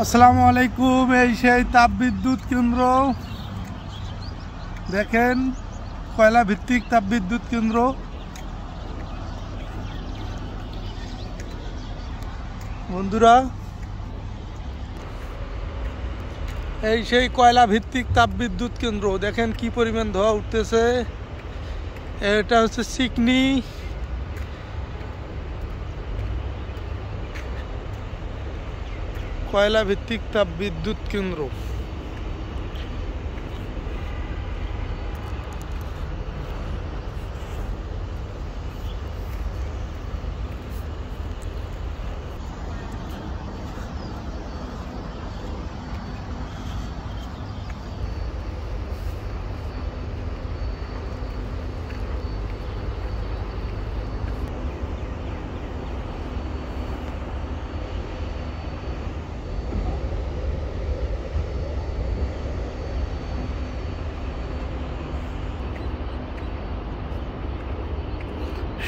আসসালামু আলাইকুম। এই সেই তাপবিদ্যুৎ কেন্দ্র দেখেন, কয়লা ভিত্তিক তাপবিদ্যুৎ কেন্দ্র। বন্ধুরা, এই সেই কয়লা ভিত্তিক তাপবিদ্যুৎ কেন্দ্র দেখেন কি পরিমাণ ধোঁয়া উঠতেছে। এটা হচ্ছে চিকনি। কয়লা ভিত্তিক তাপবিদ্যুৎ কেন্দ্র।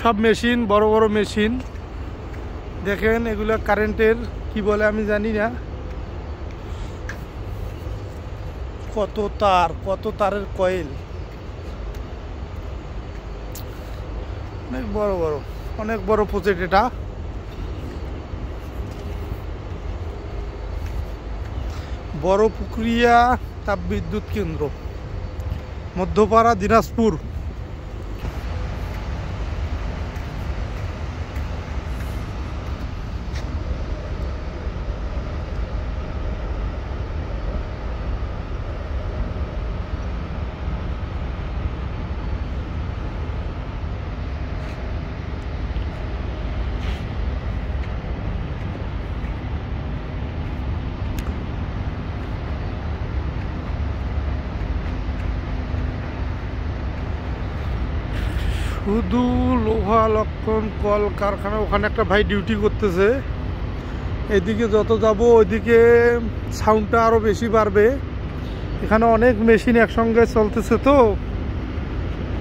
সব মেশিন, বড় বড় মেশিন দেখেন। এগুলো কারেন্টের, কি বলে আমি জানি না। কত তার, কত তারের কয়েল, অনেক বড় বড়, অনেক বড় প্রজেক্ট এটা। বড় পুকুরিয়া তাপবিদ্যুৎ কেন্দ্র, মধ্যপাড়া, দিনাজপুর। শুধু লোহা লক্ষণ কল কারখানা, ওখানে একটা ভাই ডিউটি করতেছে। এদিকে যত যাব ওইদিকে সাউন্ডটা আরো বেশি বাড়বে। এখানে অনেক মেশিন একসঙ্গে চলতেছে, তো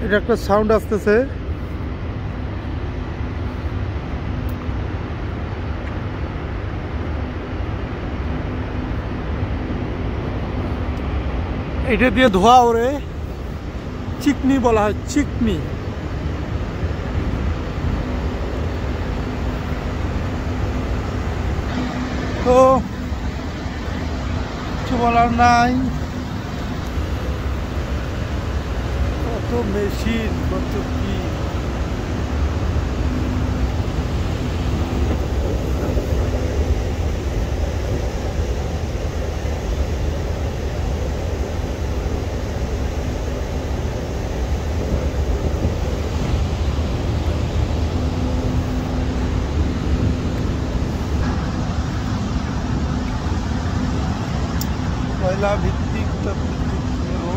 এটা একটা সাউন্ড আসতেছে। এটা দিয়ে ধোয়া ওরে, চিকনি বলা হয়, চিকনি। তো কিছু বলার নাই। কত মেশিন, কত কি। কয়লা ভিত্তিক তাপবিদ্যুৎ কেন্দ্র।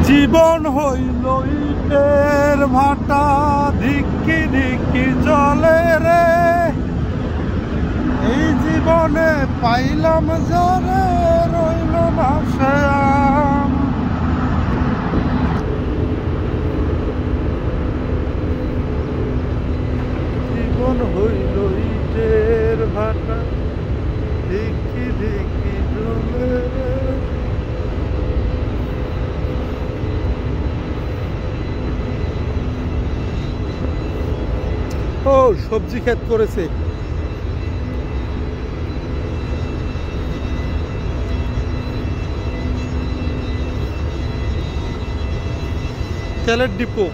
জীবন হইল ইটের ভাটা, ধিক্কি ধিক্কি চলে রে। এই জীবনে পাইলাম যারে, রইল না সে আম। জীবন হইল ইটের ভাটা, ধিক্কি ধিক্কি চলে রে। ও সবজি ক্ষেত করেছে। তেলের ডিপো।